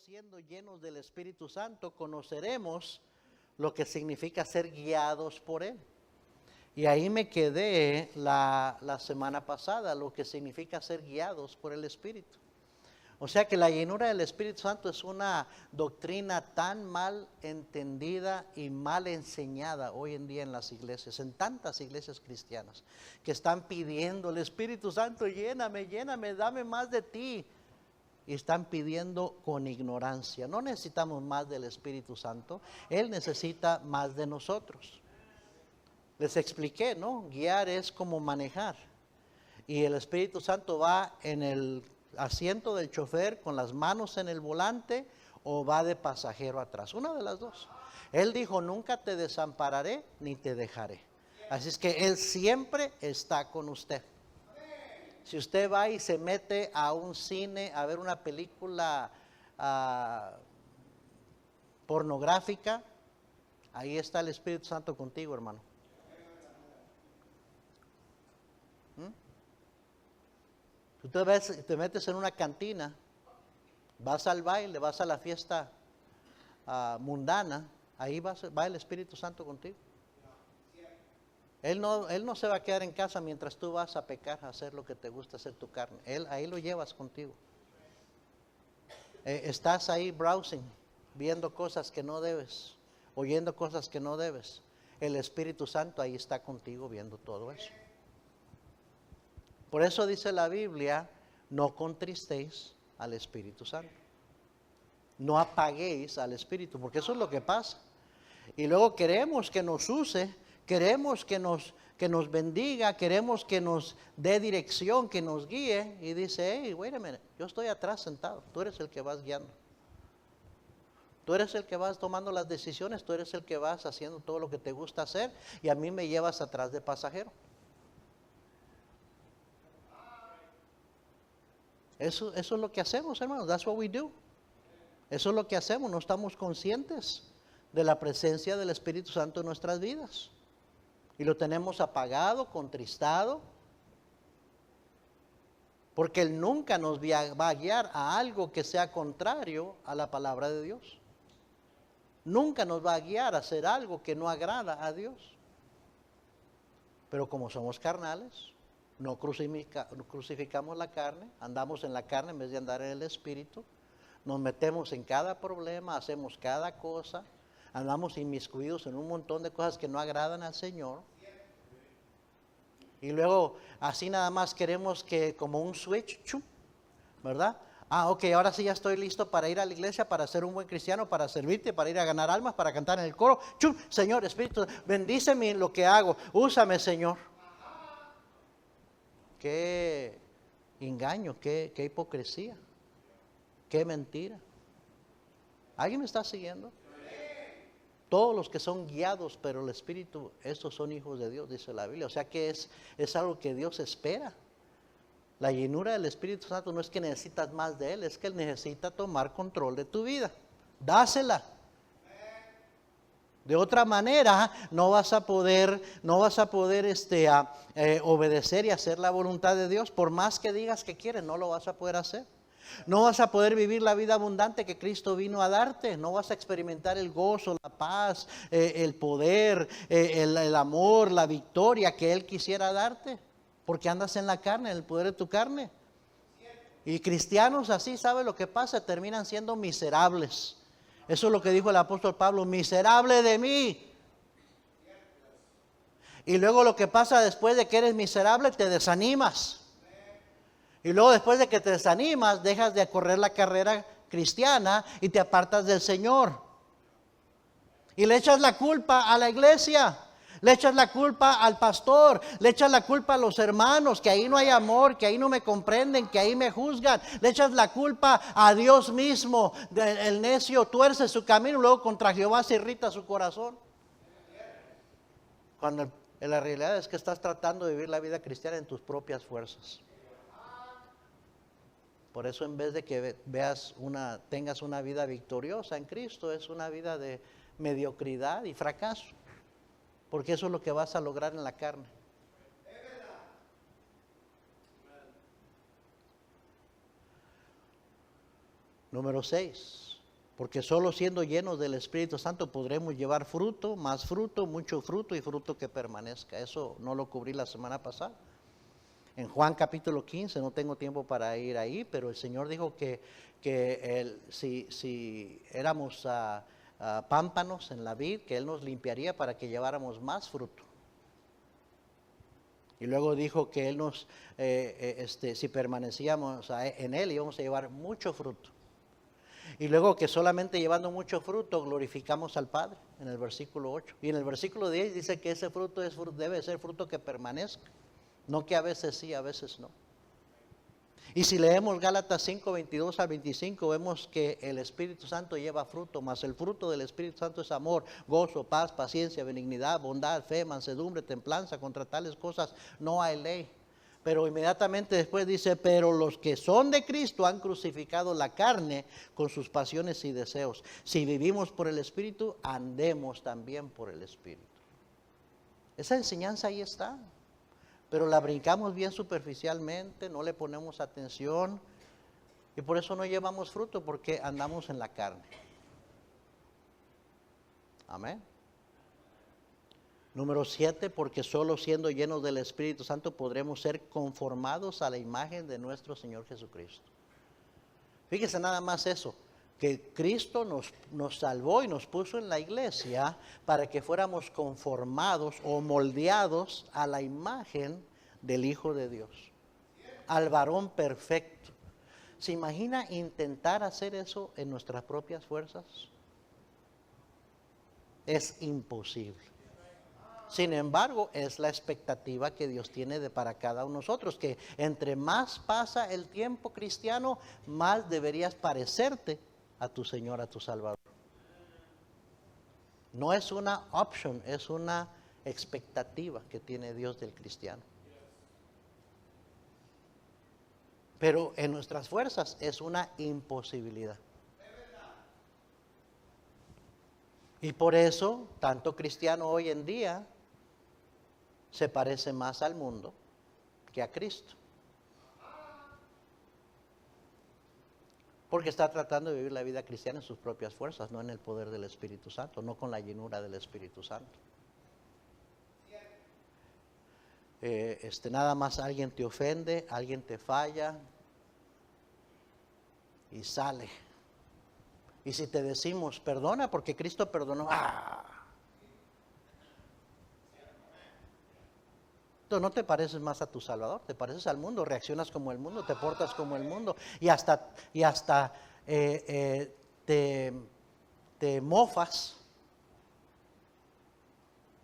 nosotros siendo llenos del Espíritu Santo conoceremos lo que significa ser guiados por Él. Y ahí me quedé la semana pasada, lo que significa ser guiados por el Espíritu. O sea que la llenura del Espíritu Santo es una doctrina tan mal entendida y mal enseñada hoy en día en las iglesias, en tantas iglesias cristianas, que están pidiendo: el Espíritu Santo, lléname, lléname, dame más de ti. Y están pidiendo con ignorancia. No necesitamos más del Espíritu Santo, Él necesita más de nosotros. Les expliqué, ¿no? Guiar es como manejar. Y el Espíritu Santo va en el asiento del chofer con las manos en el volante, o va de pasajero atrás, una de las dos. Él dijo: nunca te desampararé ni te dejaré. Así es que Él siempre está con usted. Si usted va y se mete a un cine a ver una película pornográfica, ahí está el Espíritu Santo contigo, hermano. Tú te metes en una cantina, vas al baile, vas a la fiesta mundana, ahí va el Espíritu Santo contigo. Él no se va a quedar en casa mientras tú vas a pecar, a hacer lo que te gusta, hacer tu carne. Él ahí lo llevas contigo. Estás ahí browsing, viendo cosas que no debes, oyendo cosas que no debes. El Espíritu Santo ahí está contigo viendo todo eso. Por eso dice la Biblia: no contristéis al Espíritu Santo. No apaguéis al Espíritu, porque eso es lo que pasa. Y luego queremos que nos use, queremos que nos bendiga, queremos que nos dé dirección, que nos guíe. Y dice: hey, wait a minute, yo estoy atrás sentado, tú eres el que vas guiando. Tú eres el que vas tomando las decisiones, tú eres el que vas haciendo todo lo que te gusta hacer, y a mí me llevas atrás de pasajero. Eso es lo que hacemos, hermanos. That's what we do. Eso es lo que hacemos. No estamos conscientes de la presencia del Espíritu Santo en nuestras vidas. Y lo tenemos apagado, contristado. Porque Él nunca nos va a guiar a algo que sea contrario a la palabra de Dios. Nunca nos va a guiar a hacer algo que no agrada a Dios. Pero como somos carnales, no crucificamos la carne, andamos en la carne en vez de andar en el Espíritu, nos metemos en cada problema, hacemos cada cosa, andamos inmiscuidos en un montón de cosas que no agradan al Señor. Y luego así nada más queremos que como un switch, ¿verdad? Ok, ahora sí ya estoy listo para ir a la iglesia, para ser un buen cristiano, para servirte, para ir a ganar almas, para cantar en el coro. Señor, Espíritu, bendíceme en lo que hago, úsame, Señor. Qué engaño, qué hipocresía, qué mentira. ¿Alguien me está siguiendo? Todos los que son guiados, pero el Espíritu, estos son hijos de Dios, dice la Biblia. O sea que es algo que Dios espera. La llenura del Espíritu Santo no es que necesitas más de Él, es que Él necesita tomar control de tu vida. Dásela. De otra manera no vas a poder obedecer y hacer la voluntad de Dios. Por más que digas que quieres, no lo vas a poder hacer. No vas a poder vivir la vida abundante que Cristo vino a darte. No vas a experimentar el gozo, la paz, el poder, el amor, la victoria que Él quisiera darte. Porque andas en la carne, en el poder de tu carne. Y cristianos así, ¿sabe lo que pasa? Terminan siendo miserables. Eso es lo que dijo el apóstol Pablo: miserable de mí. Y luego lo que pasa después de que eres miserable, te desanimas. Y luego después de que te desanimas, dejas de correr la carrera cristiana y te apartas del Señor. Y le echas la culpa a la iglesia, le echas la culpa al pastor, le echas la culpa a los hermanos, que ahí no hay amor, que ahí no me comprenden, que ahí me juzgan. Le echas la culpa a Dios mismo. El necio tuerce su camino y luego contra Jehová se irrita su corazón. Cuando la realidad es que estás tratando de vivir la vida cristiana en tus propias fuerzas. Por eso, en vez de que tengas una vida victoriosa en Cristo, es una vida de mediocridad y fracaso. Porque eso es lo que vas a lograr en la carne. Número 6. Porque solo siendo llenos del Espíritu Santo podremos llevar fruto, más fruto, mucho fruto y fruto que permanezca. Eso no lo cubrí la semana pasada. En Juan capítulo 15, no tengo tiempo para ir ahí, pero el Señor dijo que si éramos pámpanos en la vid, que Él nos limpiaría para que lleváramos más fruto. Y luego dijo que Él nos, si permanecíamos en Él, íbamos a llevar mucho fruto. Y luego que solamente llevando mucho fruto glorificamos al Padre, en el versículo 8. Y en el versículo 10 dice que ese fruto debe ser fruto que permanezca. No que a veces sí, a veces no. Y si leemos Gálatas 5, 22 al 25, vemos que el Espíritu Santo lleva fruto, mas el fruto del Espíritu Santo es amor, gozo, paz, paciencia, benignidad, bondad, fe, mansedumbre, templanza. Contra tales cosas no hay ley. Pero inmediatamente después dice, pero los que son de Cristo han crucificado la carne con sus pasiones y deseos. Si vivimos por el Espíritu, andemos también por el Espíritu. Esa enseñanza ahí está. Pero la brincamos bien superficialmente, no le ponemos atención y por eso no llevamos fruto, porque andamos en la carne. Amén. Número 7, porque solo siendo llenos del Espíritu Santo podremos ser conformados a la imagen de nuestro Señor Jesucristo. Fíjese nada más eso, que Cristo nos salvó y nos puso en la iglesia para que fuéramos conformados o moldeados a la imagen del Hijo de Dios, al varón perfecto. ¿Se imagina intentar hacer eso en nuestras propias fuerzas? Es imposible. Sin embargo, es la expectativa que Dios tiene para cada uno de nosotros, que entre más pasa el tiempo cristiano, más deberías parecerte a tu Señor, a tu Salvador. No es una option, es una expectativa que tiene Dios del cristiano. Pero en nuestras fuerzas es una imposibilidad. Y por eso, tanto cristiano hoy en día se parece más al mundo que a Cristo. Porque está tratando de vivir la vida cristiana en sus propias fuerzas, no en el poder del Espíritu Santo, no con la llenura del Espíritu Santo. Nada más alguien te ofende, alguien te falla y sale. Y si te decimos, perdona porque Cristo perdonó, Entonces no te pareces más a tu Salvador, te pareces al mundo, reaccionas como el mundo, te portas como el mundo y hasta te mofas,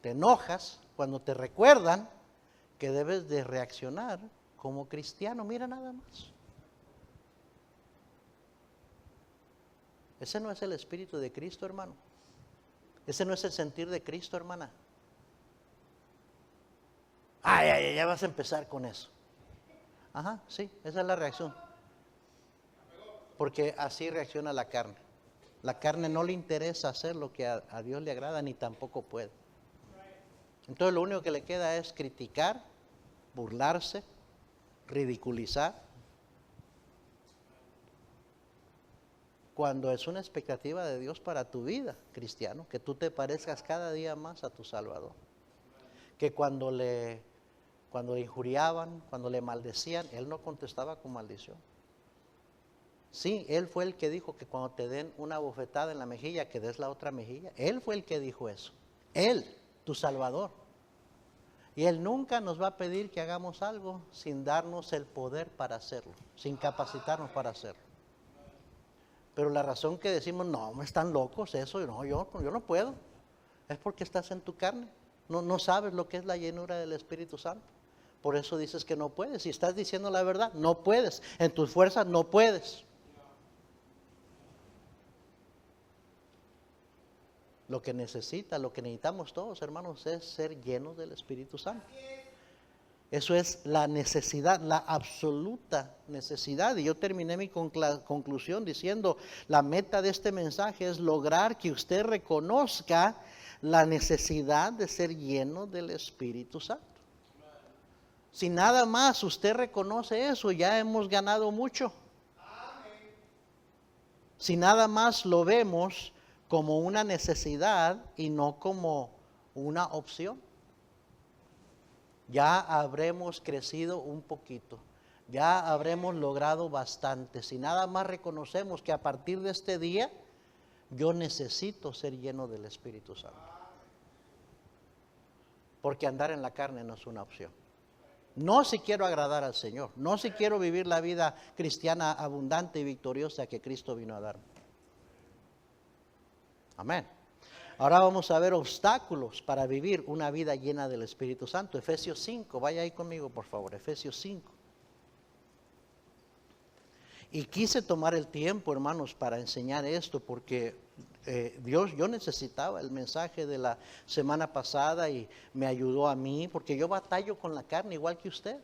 te enojas cuando te recuerdan que debes de reaccionar como cristiano. Mira nada más. Ese no es el espíritu de Cristo, hermano. Ese no es el sentir de Cristo, hermana. Ya vas a empezar con eso. Ajá, sí, esa es la reacción. Porque así reacciona la carne. La carne no le interesa hacer lo que a Dios le agrada, ni tampoco puede. Entonces lo único que le queda es criticar, burlarse, ridiculizar. Cuando es una expectativa de Dios para tu vida, cristiano, que tú te parezcas cada día más a tu Salvador. Que cuando le injuriaban, cuando le maldecían, Él no contestaba con maldición. Sí, Él fue el que dijo que cuando te den una bofetada en la mejilla, que des la otra mejilla. Él fue el que dijo eso. Él, tu Salvador. Y Él nunca nos va a pedir que hagamos algo sin darnos el poder para hacerlo, sin capacitarnos para hacerlo. Pero la razón que decimos, no, están locos eso, no, yo no puedo, es porque estás en tu carne. No sabes lo que es la llenura del Espíritu Santo. Por eso dices que no puedes. Si estás diciendo la verdad, no puedes. En tus fuerzas no puedes. Lo que necesitamos todos, hermanos, es ser llenos del Espíritu Santo. Eso es la necesidad, la absoluta necesidad. Y yo terminé mi conclusión diciendo, la meta de este mensaje es lograr que usted reconozca la necesidad de ser lleno del Espíritu Santo. Si nada más usted reconoce eso, ya hemos ganado mucho. Si nada más lo vemos como una necesidad y no como una opción. Ya habremos crecido un poquito, ya habremos logrado bastante. Si nada más reconocemos que a partir de este día yo necesito ser lleno del Espíritu Santo. Porque andar en la carne no es una opción. No si quiero agradar al Señor, no si quiero vivir la vida cristiana abundante y victoriosa que Cristo vino a darme. Amén. Ahora vamos a ver obstáculos para vivir una vida llena del Espíritu Santo. Efesios 5, vaya ahí conmigo por favor, Efesios 5. Y quise tomar el tiempo, hermanos, para enseñar esto porque yo necesitaba el mensaje de la semana pasada y me ayudó a mí porque yo batallo con la carne igual que usted.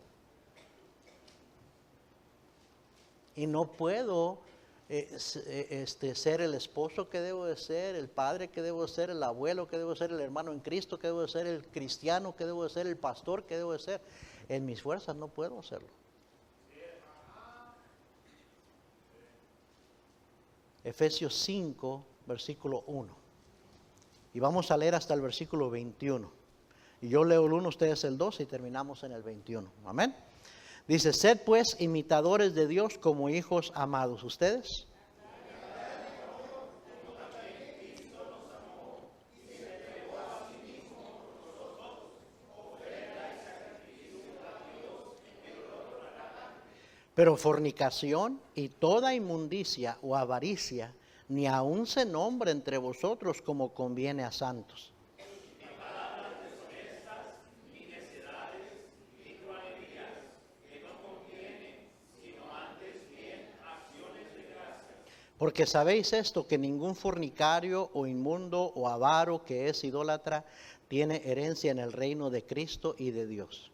Y no puedo ser el esposo que debo de ser, el padre que debo de ser, el abuelo que debo de ser, el hermano en Cristo que debo de ser, el cristiano que debo de ser, el pastor que debo de ser. En mis fuerzas no puedo hacerlo. Efesios 5, versículo 1. Y vamos a leer hasta el versículo 21. Y yo leo el 1, ustedes el 2 y terminamos en el 21. Amén. Dice, sed pues imitadores de Dios como hijos amados. ¿Ustedes? Pero fornicación y toda inmundicia o avaricia, ni aun se nombre entre vosotros como conviene a santos. Porque sabéis esto, que ningún fornicario o inmundo o avaro que es idólatra tiene herencia en el reino de Cristo y de Dios.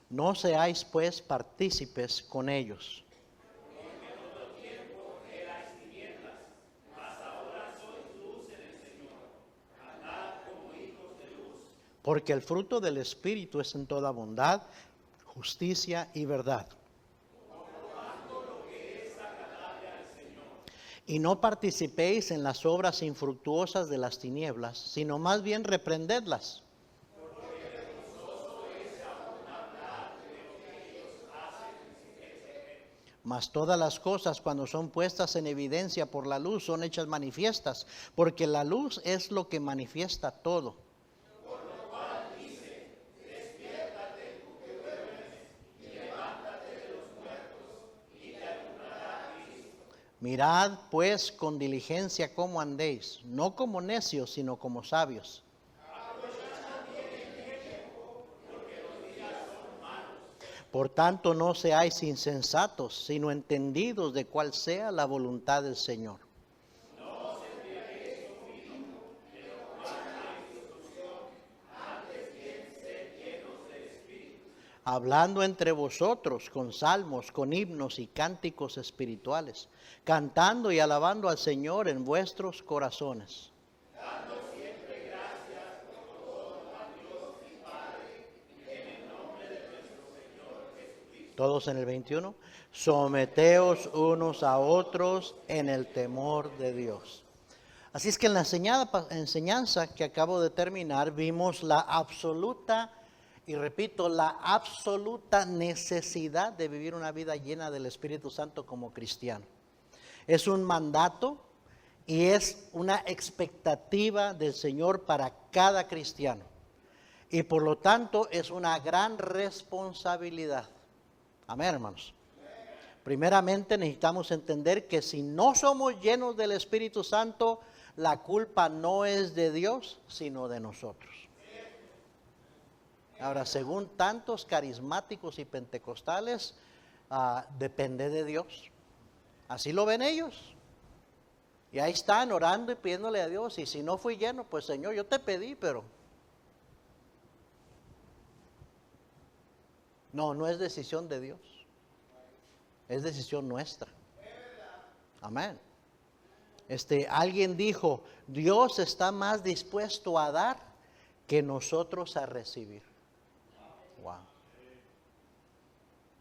No seáis pues partícipes con ellos. Porque el fruto del Espíritu es en toda bondad, justicia y verdad. Y no participéis en las obras infructuosas de las tinieblas, sino más bien reprendedlas. Mas todas las cosas, cuando son puestas en evidencia por la luz, son hechas manifiestas, porque la luz es lo que manifiesta todo. Mirad pues con diligencia cómo andéis, no como necios, sino como sabios. Por tanto, no seáis insensatos, sino entendidos de cuál sea la voluntad del Señor. Hablando entre vosotros con salmos, con himnos y cánticos espirituales, cantando y alabando al Señor en vuestros corazones. Dando siempre gracias por todo a Dios y Padre, en el nombre de nuestro Señor Jesucristo. Todos en el 21. Someteos unos a otros en el temor de Dios. Así es que en la enseñanza que acabo de terminar vimos la absoluta, y repito, la absoluta necesidad de vivir una vida llena del Espíritu Santo como cristiano. Es un mandato y es una expectativa del Señor para cada cristiano. Y por lo tanto es una gran responsabilidad. Amén, hermanos. Primeramente necesitamos entender que si no somos llenos del Espíritu Santo, la culpa no es de Dios, sino de nosotros. Ahora, según tantos carismáticos y pentecostales, depende de Dios. Así lo ven ellos. Y ahí están orando y pidiéndole a Dios. Y si no fui lleno, pues Señor, yo te pedí, pero... No es decisión de Dios. Es decisión nuestra. Amén. Alguien dijo, Dios está más dispuesto a dar que nosotros a recibir. Wow.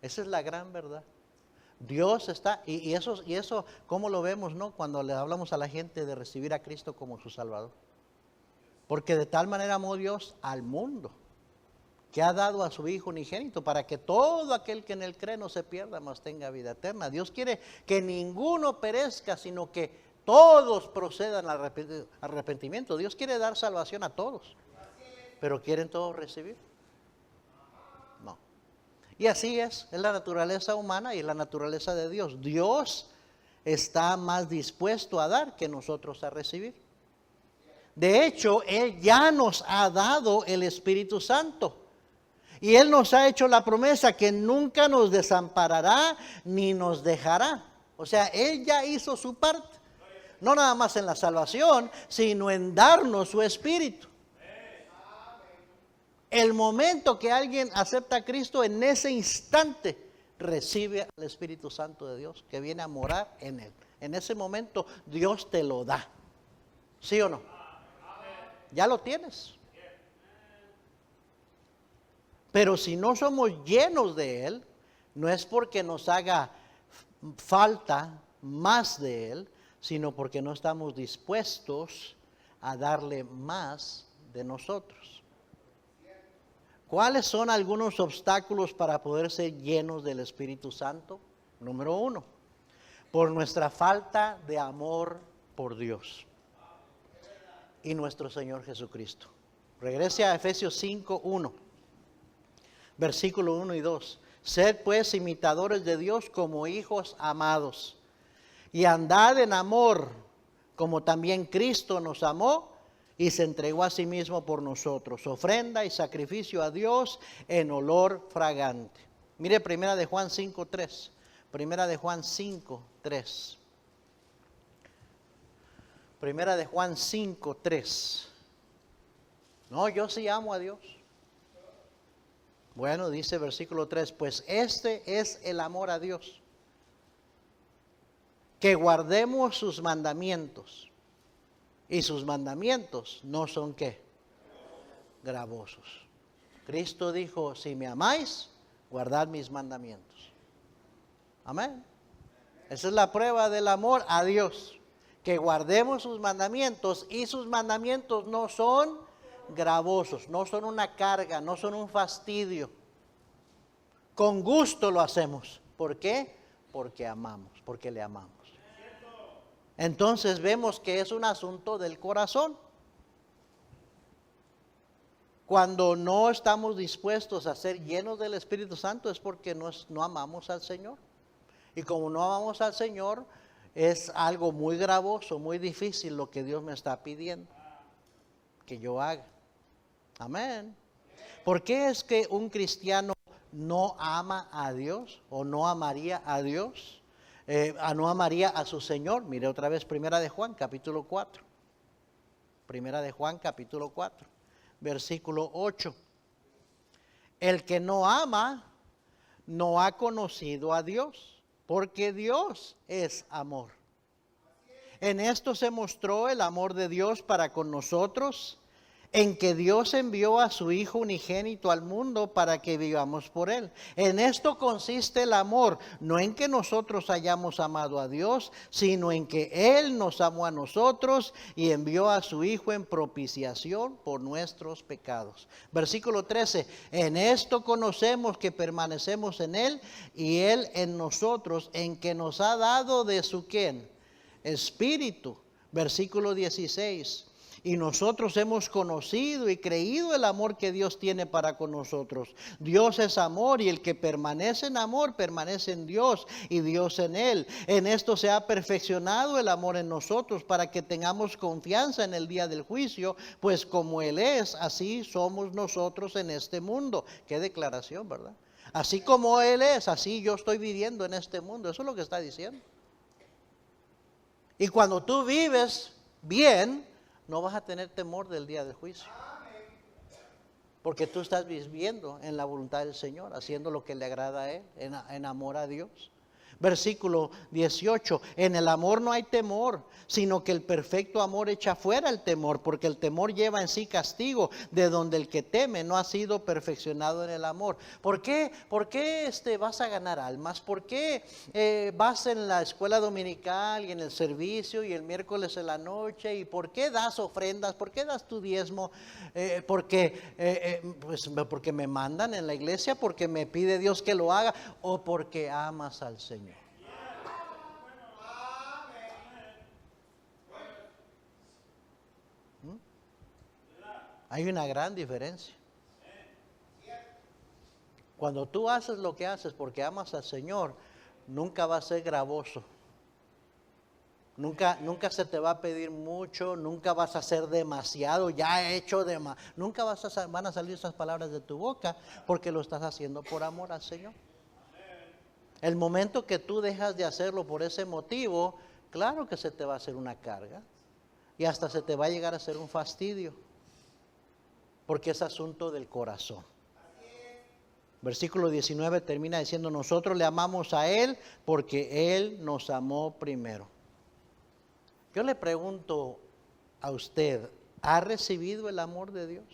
Esa es la gran verdad. Dios está, y eso, ¿cómo lo vemos, no? Cuando le hablamos a la gente de recibir a Cristo como su Salvador. Porque de tal manera amó Dios al mundo, que ha dado a su Hijo unigénito, para que todo aquel que en él cree no se pierda, mas tenga vida eterna. Dios quiere que ninguno perezca, sino que todos procedan al arrepentimiento. Dios quiere dar salvación a todos, pero ¿quieren todos recibir? No. Y así es la naturaleza humana y la naturaleza de Dios. Dios está más dispuesto a dar que nosotros a recibir. De hecho, Él ya nos ha dado el Espíritu Santo. Y Él nos ha hecho la promesa que nunca nos desamparará ni nos dejará. O sea, Él ya hizo su parte. No nada más en la salvación, sino en darnos su Espíritu. El momento que alguien acepta a Cristo, en ese instante recibe al Espíritu Santo de Dios, que viene a morar en él. En ese momento Dios te lo da. ¿Sí o no? Ya lo tienes. Pero si no somos llenos de Él, no es porque nos haga falta más de Él, sino porque no estamos dispuestos a darle más de nosotros. ¿Cuáles son algunos obstáculos para poder ser llenos del Espíritu Santo? Número 1, por nuestra falta de amor por Dios y nuestro Señor Jesucristo. Regrese a Efesios 5:1, versículo 1 y 2. Sed pues imitadores de Dios como hijos amados, y andad en amor, como también Cristo nos amó y se entregó a sí mismo por nosotros, ofrenda y sacrificio a Dios en olor fragante. Mire Primera de Juan 5:3. Primera de Juan 5:3. Primera de Juan 5:3. No, yo sí amo a Dios. Bueno, dice versículo 3, pues este es el amor a Dios, que guardemos sus mandamientos. Y sus mandamientos no son ¿qué? Gravosos. Cristo dijo, si me amáis, guardad mis mandamientos. Amén. Esa es la prueba del amor a Dios, que guardemos sus mandamientos, y sus mandamientos no son gravosos, no son una carga, no son un fastidio. Con gusto lo hacemos. ¿Por qué? Porque amamos, porque le amamos. Entonces vemos que es un asunto del corazón. Cuando no estamos dispuestos a ser llenos del Espíritu Santo es porque no amamos al Señor. Y como no amamos al Señor, es algo muy gravoso, muy difícil lo que Dios me está pidiendo que yo haga. Amén. ¿Por qué es que un cristiano no ama a Dios o no amaría a Dios? No amaría a su Señor. Mire otra vez Primera de Juan, capítulo 4. Primera de Juan, capítulo 4, versículo 8. El que no ama, no ha conocido a Dios, porque Dios es amor. En esto se mostró el amor de Dios para con nosotros, en que Dios envió a su Hijo unigénito al mundo para que vivamos por Él. En esto consiste el amor, no en que nosotros hayamos amado a Dios, sino en que Él nos amó a nosotros y envió a su Hijo en propiciación por nuestros pecados. Versículo 13, en esto conocemos que permanecemos en Él y Él en nosotros, en que nos ha dado de su ¿quién? Espíritu. Versículo 16. Y nosotros hemos conocido y creído el amor que Dios tiene para con nosotros. Dios es amor, y el que permanece en amor permanece en Dios y Dios en él. En esto se ha perfeccionado el amor en nosotros, para que tengamos confianza en el día del juicio, pues como Él es, así somos nosotros en este mundo. Qué declaración, ¿verdad? Así como Él es, así yo estoy viviendo en este mundo. Eso es lo que está diciendo. Y cuando tú vives bien, no vas a tener temor del día del juicio. Porque tú estás viviendo en la voluntad del Señor, haciendo lo que le agrada a Él, en amor a Dios. Versículo 18, en el amor no hay temor, sino que el perfecto amor echa fuera el temor, porque el temor lleva en sí castigo, de donde el que teme no ha sido perfeccionado en el amor. ¿Por qué vas a ganar almas? ¿Por qué vas en la escuela dominical y en el servicio y el miércoles en la noche? ¿Y por qué das ofrendas? ¿Por qué das tu diezmo? Porque me mandan en la iglesia, porque me pide Dios que lo haga, o porque amas al Señor. Hay una gran diferencia. Cuando tú haces lo que haces porque amas al Señor, nunca va a ser gravoso. Nunca se te va a pedir mucho, nunca vas a hacer demasiado, ya he hecho demasiado. Nunca van a salir esas palabras de tu boca porque lo estás haciendo por amor al Señor. El momento que tú dejas de hacerlo por ese motivo, claro que se te va a hacer una carga y hasta se te va a llegar a ser un fastidio, porque es asunto del corazón. Versículo 19 termina diciendo, nosotros le amamos a Él porque Él nos amó primero. Yo le pregunto a usted, ¿ha recibido el amor de Dios?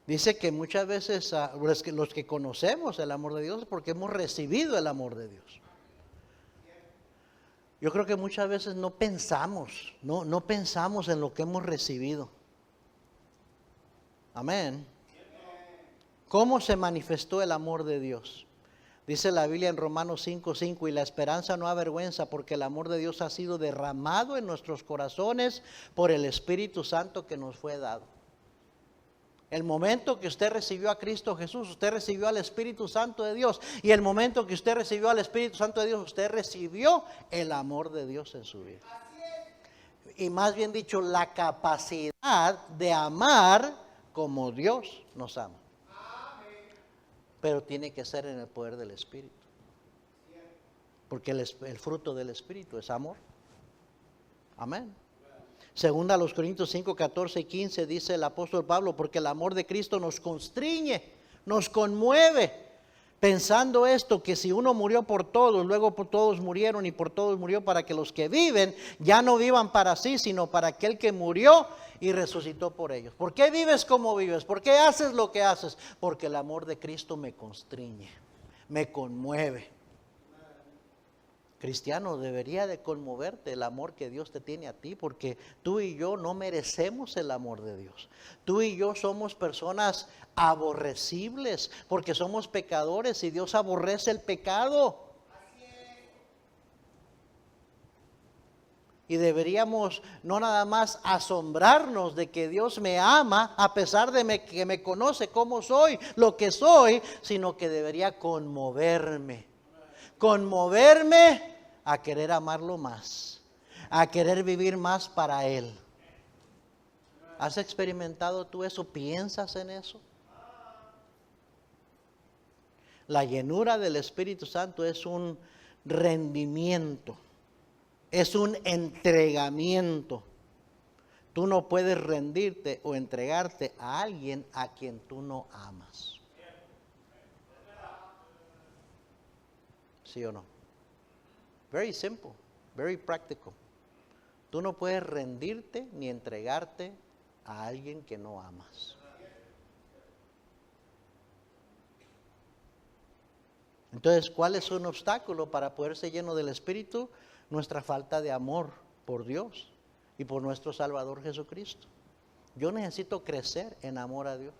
Dice que muchas veces los que conocemos el amor de Dios es porque hemos recibido el amor de Dios. Yo creo que muchas veces no pensamos en lo que hemos recibido. Amén. ¿Cómo se manifestó el amor de Dios? Dice la Biblia en Romanos 5:5, y la esperanza no avergüenza, porque el amor de Dios ha sido derramado en nuestros corazones por el Espíritu Santo que nos fue dado. El momento que usted recibió a Cristo Jesús, usted recibió al Espíritu Santo de Dios. Y el momento que usted recibió al Espíritu Santo de Dios, usted recibió el amor de Dios en su vida. Y más bien dicho, la capacidad de amar como Dios nos ama. Pero tiene que ser en el poder del Espíritu. Porque el fruto del Espíritu es amor. Amén. Segunda a los Corintios 5, 14 y 15 dice el apóstol Pablo, porque el amor de Cristo nos constriñe, nos conmueve, pensando esto, que si uno murió por todos, luego por todos murieron y por todos murió, para que los que viven ya no vivan para sí, sino para aquel que murió y resucitó por ellos. ¿Por qué vives como vives? ¿Por qué haces lo que haces? Porque el amor de Cristo me constriñe, me conmueve. Cristiano, debería de conmoverte el amor que Dios te tiene a ti, porque tú y yo no merecemos el amor de Dios. Tú y yo somos personas aborrecibles, porque somos pecadores y Dios aborrece el pecado. Y deberíamos no nada más asombrarnos de que Dios me ama, a pesar de que me conoce como soy, lo que soy, sino que debería conmoverme a querer amarlo más, a querer vivir más para Él. ¿Has experimentado tú eso? ¿Piensas en eso? La llenura del Espíritu Santo es un rendimiento, es un entregamiento. Tú no puedes rendirte o entregarte a alguien a quien tú no amas. ¿Sí o no? Very simple, very practical. Tú no puedes rendirte ni entregarte a alguien que no amas. Entonces, ¿cuál es un obstáculo para poder ser lleno del Espíritu? Nuestra falta de amor por Dios y por nuestro Salvador Jesucristo. Yo necesito crecer en amor a Dios.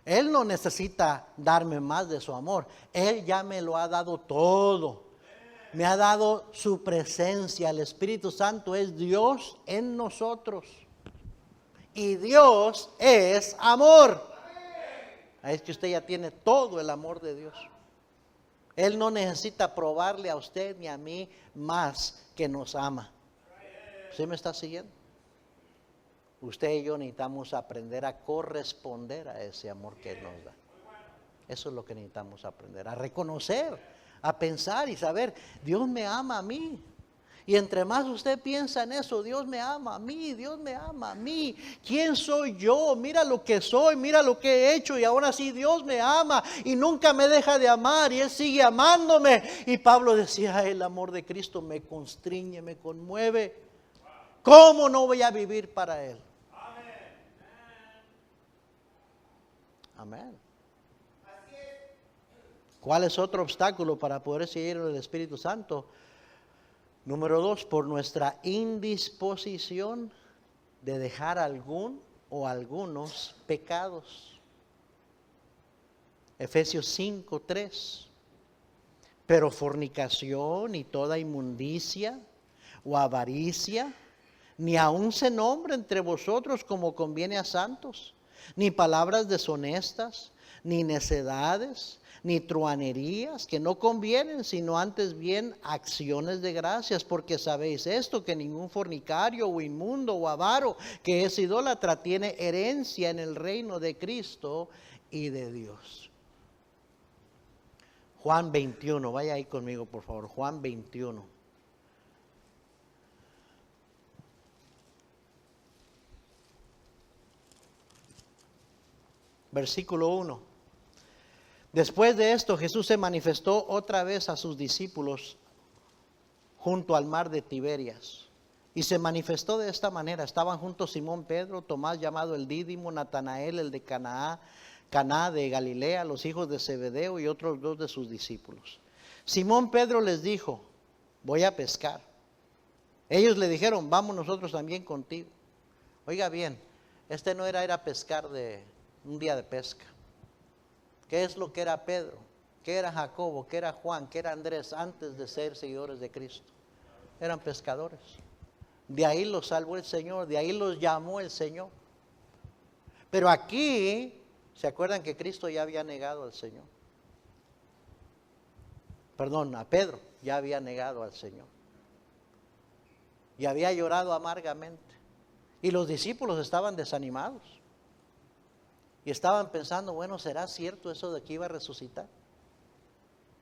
Él no necesita darme más de su amor. Él ya me lo ha dado todo. Me ha dado su presencia. El Espíritu Santo es Dios en nosotros. Y Dios es amor. Es que usted ya tiene todo el amor de Dios. Él no necesita probarle a usted ni a mí más que nos ama. ¿Sí me está siguiendo? Usted y yo necesitamos aprender a corresponder a ese amor que Él nos da. Eso es lo que necesitamos aprender, a reconocer, a pensar y saber, Dios me ama a mí. Y entre más usted piensa en eso, Dios me ama a mí, Dios me ama a mí. ¿Quién soy yo? Mira lo que soy, mira lo que he hecho y ahora sí Dios me ama y nunca me deja de amar y Él sigue amándome. Y Pablo decía, el amor de Cristo me constriñe, me conmueve. ¿Cómo no voy a vivir para Él? Amén. ¿Cuál es otro obstáculo para poder seguir en el Espíritu Santo? Número 2, por nuestra indisposición de dejar algún o algunos pecados. Efesios 5:3. Pero fornicación y toda inmundicia o avaricia, ni aun se nombre entre vosotros como conviene a santos, ni palabras deshonestas, ni necedades, ni truanerías que no convienen, sino antes bien acciones de gracias, porque sabéis esto, que ningún fornicario o inmundo o avaro que es idólatra tiene herencia en el reino de Cristo y de Dios. Juan 21, vaya ahí conmigo por favor, Juan 21. Versículo 1. Después de esto, Jesús se manifestó otra vez a sus discípulos junto al mar de Tiberias. Y se manifestó de esta manera. Estaban juntos Simón Pedro, Tomás llamado el Dídimo, Natanael el de Caná de Galilea, los hijos de Zebedeo y otros 2 de sus discípulos. Simón Pedro les dijo, voy a pescar. Ellos le dijeron, vamos nosotros también contigo. Oiga bien, este no era ir a pescar de un día de pesca. ¿Qué es lo que era Pedro? ¿Qué era Jacobo? ¿Qué era Juan? ¿Qué era Andrés antes de ser seguidores de Cristo? Eran pescadores. De ahí los salvó el Señor, de ahí los llamó el Señor. Pero aquí, ¿se acuerdan que Cristo ya había negado al Señor? Perdón, a Pedro ya había negado al Señor. Y había llorado amargamente. Y los discípulos estaban desanimados. Y estaban pensando, bueno, ¿será cierto eso de que iba a resucitar?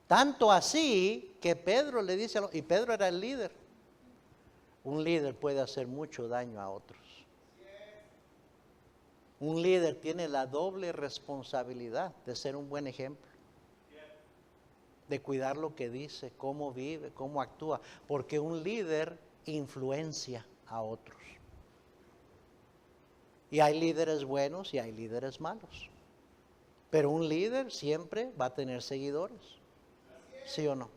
Tanto así que Pedro le dice, y Pedro era el líder. Un líder puede hacer mucho daño a otros. Un líder tiene la doble responsabilidad de ser un buen ejemplo. De cuidar lo que dice, cómo vive, cómo actúa. Porque un líder influencia a otros. Y hay líderes buenos y hay líderes malos. Pero un líder siempre va a tener seguidores. ¿Sí o no?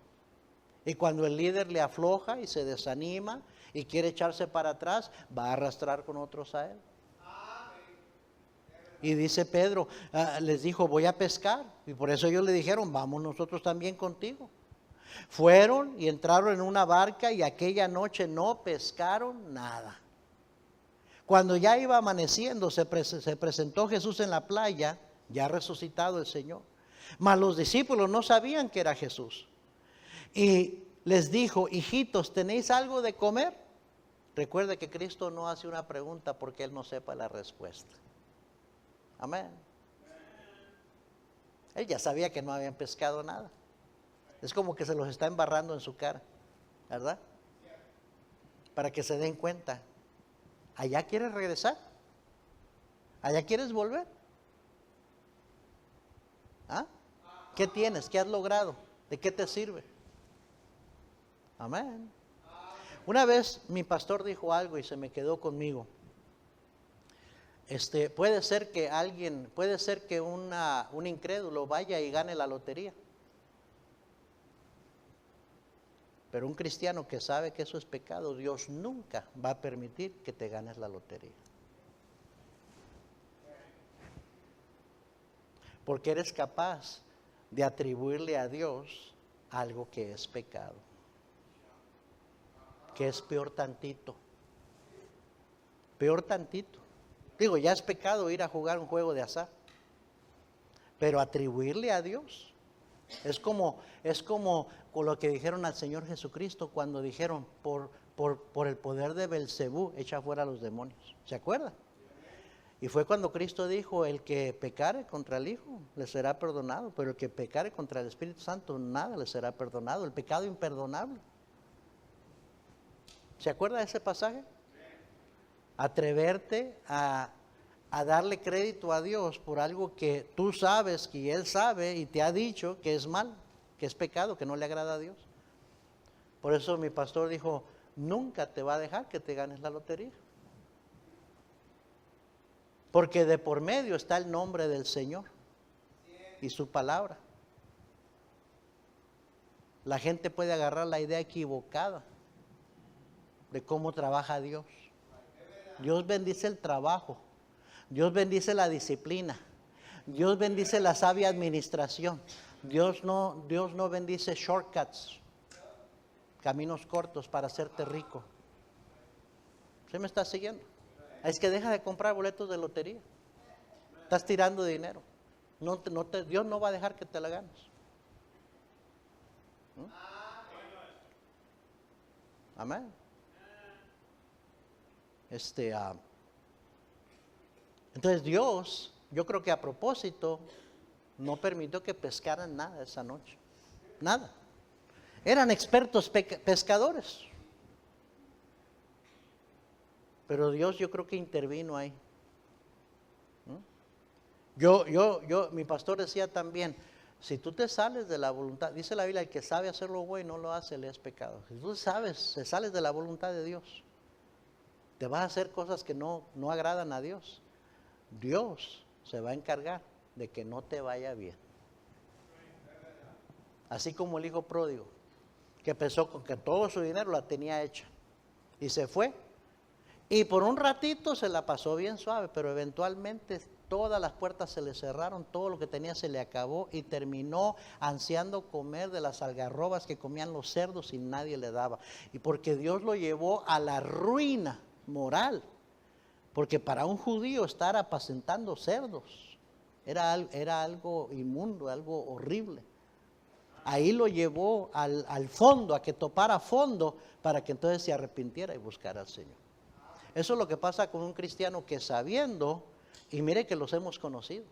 Y cuando el líder le afloja y se desanima y quiere echarse para atrás, va a arrastrar con otros a él. Y dice Pedro, les dijo, voy a pescar. Y por eso ellos le dijeron, vamos nosotros también contigo. Fueron y entraron en una barca y aquella noche no pescaron nada. Cuando ya iba amaneciendo, se presentó Jesús en la playa, ya resucitado el Señor. Mas los discípulos no sabían que era Jesús. Y les dijo, hijitos, ¿tenéis algo de comer? Recuerde que Cristo no hace una pregunta porque Él no sepa la respuesta. Amén. Él ya sabía que no habían pescado nada. Es como que se los está embarrando en su cara, ¿verdad? Para que se den cuenta. ¿Allá quieres regresar? ¿Allá quieres volver? ¿Ah? ¿Qué tienes? ¿Qué has logrado? ¿De qué te sirve? Amén. Una vez mi pastor dijo algo y se me quedó conmigo. Puede ser que un incrédulo vaya y gane la lotería. Pero un cristiano que sabe que eso es pecado, Dios nunca va a permitir que te ganes la lotería. Porque eres capaz de atribuirle a Dios algo que es pecado. Que es peor tantito. Peor tantito. Digo, ya es pecado ir a jugar un juego de azar. Pero atribuirle a Dios es como con lo que dijeron al Señor Jesucristo cuando dijeron por el poder de Belcebú echa fuera a los demonios. ¿Se acuerdan? Y fue cuando Cristo dijo, el que pecare contra el Hijo le será perdonado, pero el que pecare contra el Espíritu Santo nada le será perdonado. El pecado imperdonable. ¿Se acuerda de ese pasaje? Atreverte a darle crédito a Dios por algo que tú sabes, que Él sabe y te ha dicho que es mal, que es pecado, que no le agrada a Dios. Por eso mi pastor dijo, nunca te va a dejar que te ganes la lotería. Porque de por medio está el nombre del Señor y su palabra. La gente puede agarrar la idea equivocada de cómo trabaja Dios. Dios bendice el trabajo. Dios bendice la disciplina. Dios bendice la sabia administración. Dios no bendice shortcuts, caminos cortos para hacerte rico. ¿Sí me está siguiendo? Es que deja de comprar boletos de lotería. Estás tirando dinero. Dios no va a dejar que te la ganes. Amén. Entonces Dios, yo creo que a propósito, no permitió que pescaran nada esa noche. Nada. Eran expertos pescadores. Pero Dios yo creo que intervino ahí. Mi pastor decía también, si tú te sales de la voluntad, dice la Biblia, el que sabe hacer lo bueno y no lo hace, le es pecado. Si tú te sales de la voluntad de Dios, te vas a hacer cosas que no agradan a Dios. Dios se va a encargar de que no te vaya bien. Así como el hijo pródigo, que pensó con que todo su dinero la tenía hecha y se fue. Y por un ratito se la pasó bien suave, pero eventualmente todas las puertas se le cerraron, todo lo que tenía se le acabó y terminó ansiando comer de las algarrobas que comían los cerdos y nadie le daba. Y porque Dios lo llevó a la ruina moral, porque para un judío estar apacentando cerdos era algo inmundo, algo horrible. Ahí lo llevó al fondo, a que topara fondo, para que entonces se arrepintiera y buscara al Señor. Eso es lo que pasa con un cristiano que sabiendo, y mire que los hemos conocido,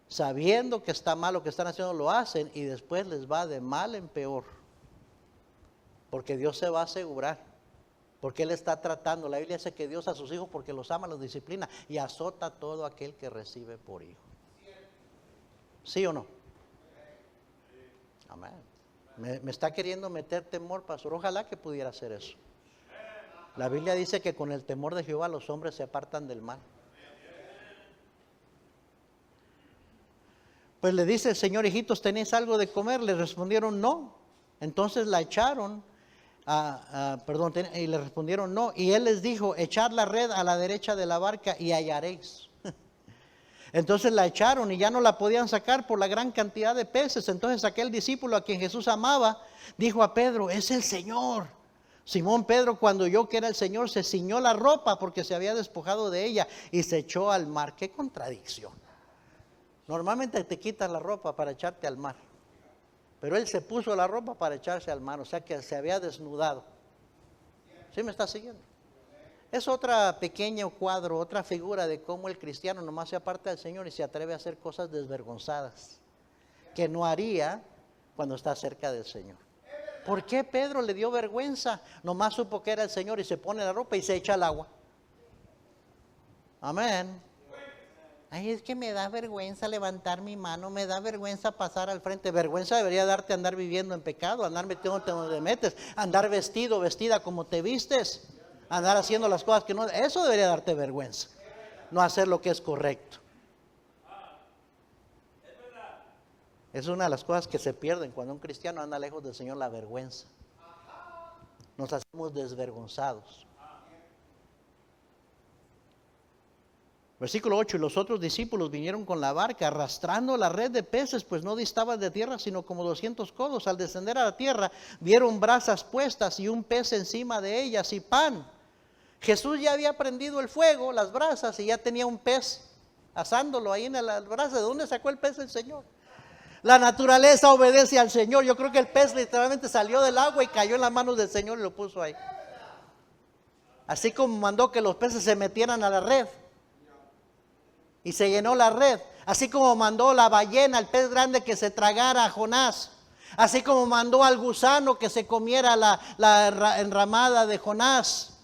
sabiendo que está mal lo que están haciendo, lo hacen y después les va de mal en peor. Porque Dios se va a asegurar, porque Él está tratando. La Biblia dice que Dios a sus hijos, porque los ama, los disciplina y azota a todo aquel que recibe por hijo. ¿Sí o no? Amén. Me está queriendo meter temor, pastor. Ojalá que pudiera hacer eso. La Biblia dice que con el temor de Jehová los hombres se apartan del mal. Pues le dice el Señor, hijitos, ¿tenéis algo de comer? Le respondieron no. Entonces la echaron, y le respondieron no. Y Él les dijo, echad la red a la derecha de la barca y hallaréis. Entonces la echaron y ya no la podían sacar por la gran cantidad de peces. Entonces aquel discípulo a quien Jesús amaba, dijo a Pedro, es el Señor. Simón Pedro, cuando oyó que era el Señor, se ciñó la ropa porque se había despojado de ella y se echó al mar. ¡Qué contradicción! Normalmente te quitas la ropa para echarte al mar, pero él se puso la ropa para echarse al mar, o sea que se había desnudado. ¿Sí me está siguiendo? Es otra pequeño cuadro, otra figura de cómo el cristiano nomás se aparta del Señor y se atreve a hacer cosas desvergonzadas que no haría cuando está cerca del Señor. ¿Por qué Pedro le dio vergüenza? Nomás supo que era el Señor y se pone la ropa y se echa al agua. Amén. Ay, es que me da vergüenza levantar mi mano, me da vergüenza pasar al frente. Vergüenza debería darte andar viviendo en pecado, andar metiéndote donde te metes, andar vestida como te vistes, andar haciendo las cosas que no. Eso debería darte vergüenza, no hacer lo que es correcto. Es una de las cosas que se pierden cuando un cristiano anda lejos del Señor, la vergüenza. Nos hacemos desvergonzados. Versículo 8, y los otros discípulos vinieron con la barca arrastrando la red de peces, pues no distaban de tierra sino como 200 codos. Al descender a la tierra vieron brasas puestas y un pez encima de ellas y pan. Jesús ya había prendido el fuego, las brasas, y ya tenía un pez asándolo ahí en las brasas. ¿De dónde sacó el pez el Señor? La naturaleza obedece al Señor. Yo creo que el pez literalmente salió del agua y cayó en las manos del Señor y lo puso ahí. Así como mandó que los peces se metieran a la red y se llenó la red. Así como mandó la ballena, el pez grande, que se tragara a Jonás. Así como mandó al gusano que se comiera la enramada de Jonás.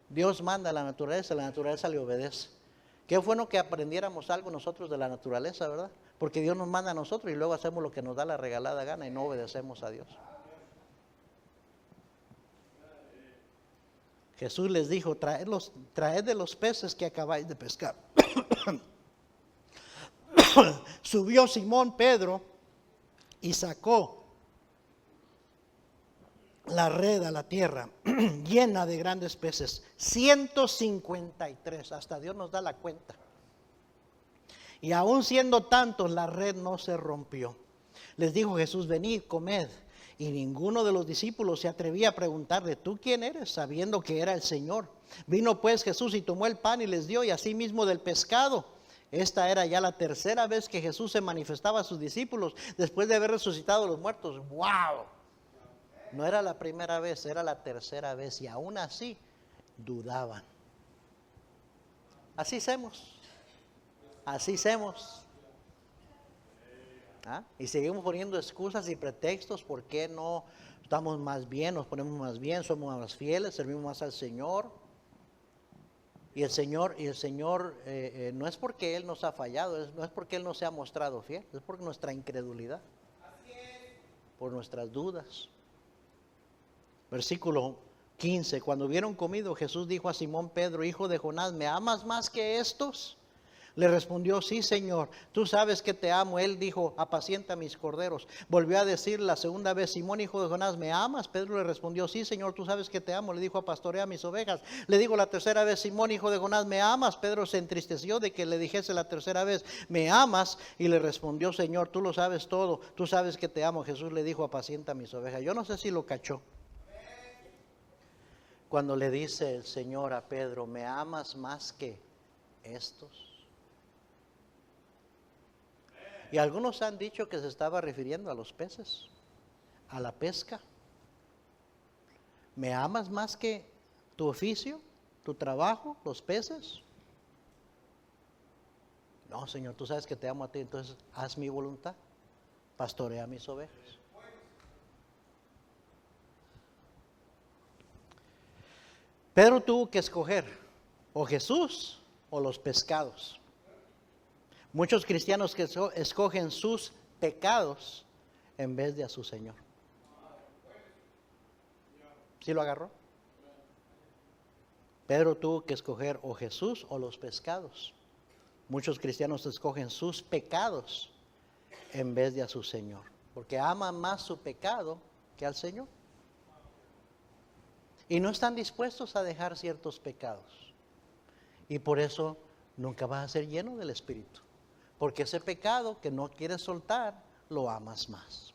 Dios manda a la naturaleza le obedece. Qué bueno que aprendiéramos algo nosotros de la naturaleza, ¿verdad? Porque Dios nos manda a nosotros y luego hacemos lo que nos da la regalada gana y no obedecemos a Dios. Jesús les dijo, traed de los peces que acabáis de pescar. Subió Simón Pedro y sacó la red a la tierra llena de grandes peces, 153, hasta Dios nos da la cuenta. Y aún siendo tantos, la red no se rompió. Les dijo Jesús, venid, comed. Y ninguno de los discípulos se atrevía a preguntarle, ¿tú quién eres? Sabiendo que era el Señor. Vino pues Jesús y tomó el pan y les dio, y asimismo del pescado. Esta era ya la tercera vez que Jesús se manifestaba a sus discípulos después de haber resucitado a los muertos. ¡Wow! No era la primera vez, era la tercera vez, y aún así dudaban. Así hacemos. Así hacemos. ¿Ah? Y seguimos poniendo excusas y pretextos. ¿Por qué no estamos más bien? Nos ponemos más bien, somos más fieles, servimos más al Señor. Y el Señor no es porque Él nos ha fallado, no es porque Él no se ha mostrado fiel, es por nuestra incredulidad, por nuestras dudas. Versículo 15, cuando hubieron comido, Jesús dijo a Simón Pedro, hijo de Jonás, ¿me amas más que estos? Le respondió, sí, Señor, tú sabes que te amo. Él dijo, apacienta mis corderos. Volvió a decir la segunda vez, Simón, hijo de Jonás, ¿me amas? Pedro le respondió, sí, Señor, tú sabes que te amo. Le dijo, pastorea mis ovejas. Le digo la tercera vez, Simón, hijo de Jonás, ¿me amas? Pedro se entristeció de que le dijese la tercera vez, ¿me amas? Y le respondió, Señor, tú lo sabes todo, tú sabes que te amo. Jesús le dijo, apacienta mis ovejas. Yo no sé si lo cachó. Cuando le dice el Señor a Pedro, ¿me amas más que estos? Y algunos han dicho que se estaba refiriendo a los peces, a la pesca. ¿Me amas más que tu oficio, tu trabajo, los peces? No, Señor, tú sabes que te amo a ti, entonces haz mi voluntad, pastorea mis ovejas. Pedro tuvo que escoger o Jesús o los pescados. Muchos cristianos que escogen sus pecados en vez de a su Señor. ¿Sí lo agarró? Pedro tuvo que escoger o Jesús o los pescados. Muchos cristianos escogen sus pecados en vez de a su Señor, porque aman más su pecado que al Señor. Y no están dispuestos a dejar ciertos pecados. Y por eso nunca vas a ser lleno del Espíritu. Porque ese pecado que no quieres soltar, lo amas más.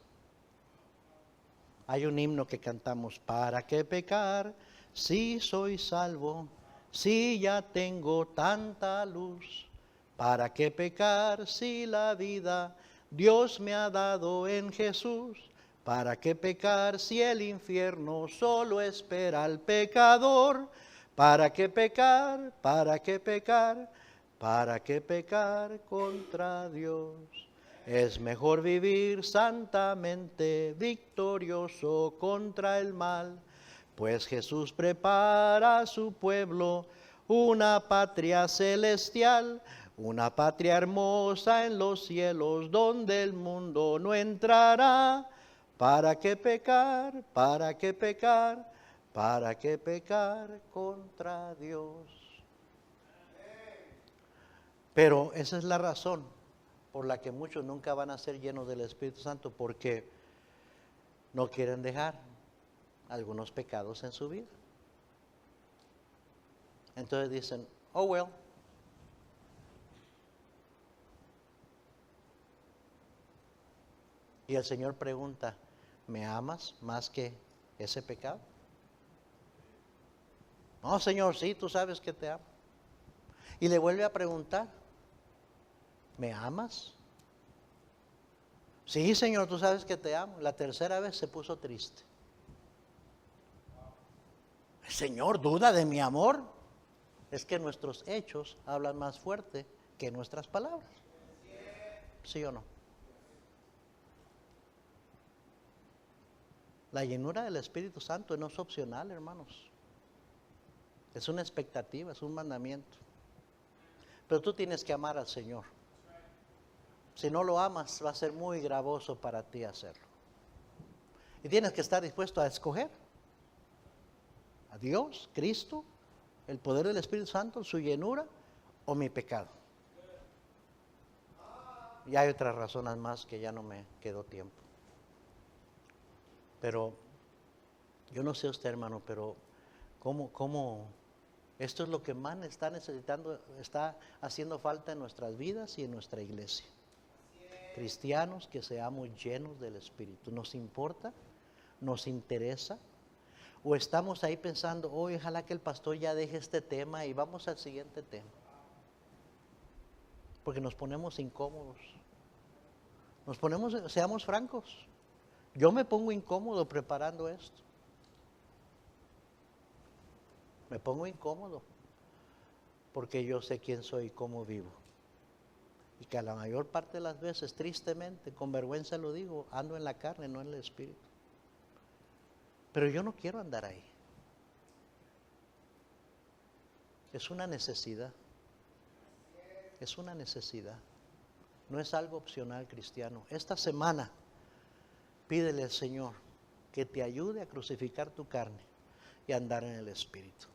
Hay un himno que cantamos, ¿para qué pecar si soy salvo? Si ya tengo tanta luz. ¿Para qué pecar si la vida Dios me ha dado en Jesús? ¿Para qué pecar si el infierno solo espera al pecador? ¿Para qué pecar? ¿Para qué pecar? ¿Para qué pecar contra Dios? Es mejor vivir santamente, victorioso contra el mal, pues Jesús prepara a su pueblo una patria celestial, una patria hermosa en los cielos donde el mundo no entrará. ¿Para qué pecar? ¿Para qué pecar? ¿Para qué pecar contra Dios? Pero esa es la razón por la que muchos nunca van a ser llenos del Espíritu Santo, porque no quieren dejar algunos pecados en su vida. Entonces dicen, oh well. Y el Señor pregunta, ¿me amas más que ese pecado? No, Señor, sí, tú sabes que te amo. Y le vuelve a preguntar, ¿me amas? Sí, Señor, tú sabes que te amo. La tercera vez se puso triste. Señor, ¿duda de mi amor? Es que nuestros hechos hablan más fuerte que nuestras palabras. ¿Sí o no? La llenura del Espíritu Santo no es opcional, hermanos. Es una expectativa, es un mandamiento. Pero tú tienes que amar al Señor. Si no lo amas, va a ser muy gravoso para ti hacerlo. Y tienes que estar dispuesto a escoger a Dios, Cristo, el poder del Espíritu Santo, su llenura o mi pecado. Y hay otras razones más que ya no me quedó tiempo. Pero yo no sé usted, hermano, pero ¿cómo? Esto es lo que más está necesitando, está haciendo falta en nuestras vidas y en nuestra iglesia. Cristianos que seamos llenos del Espíritu. ¿Nos importa? ¿Nos interesa? ¿O estamos ahí pensando, ojalá que el pastor ya deje este tema y vamos al siguiente tema? Porque nos ponemos incómodos. Seamos francos. Yo me pongo incómodo preparando esto. Me pongo incómodo porque yo sé quién soy y cómo vivo. Y que a la mayor parte de las veces, tristemente, con vergüenza lo digo, ando en la carne, no en el Espíritu. Pero yo no quiero andar ahí. Es una necesidad. Es una necesidad. No es algo opcional, cristiano. Esta semana, pídele al Señor que te ayude a crucificar tu carne y andar en el Espíritu.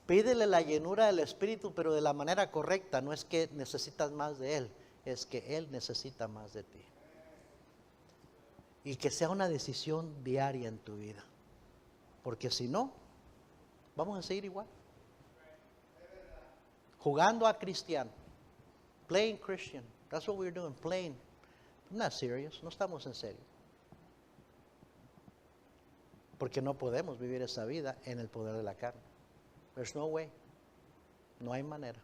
Pídele la llenura del Espíritu, pero de la manera correcta. No es que necesitas más de Él, es que Él necesita más de ti. Y que sea una decisión diaria en tu vida. Porque si no, vamos a seguir igual. Jugando a cristiano. Playing Christian. That's what we're doing, playing. I'm not serious, no estamos en serio. Porque no podemos vivir esa vida en el poder de la carne. There's no way. No hay manera.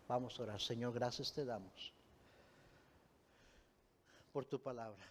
Vamos a orar. Señor, gracias te damos por tu palabra.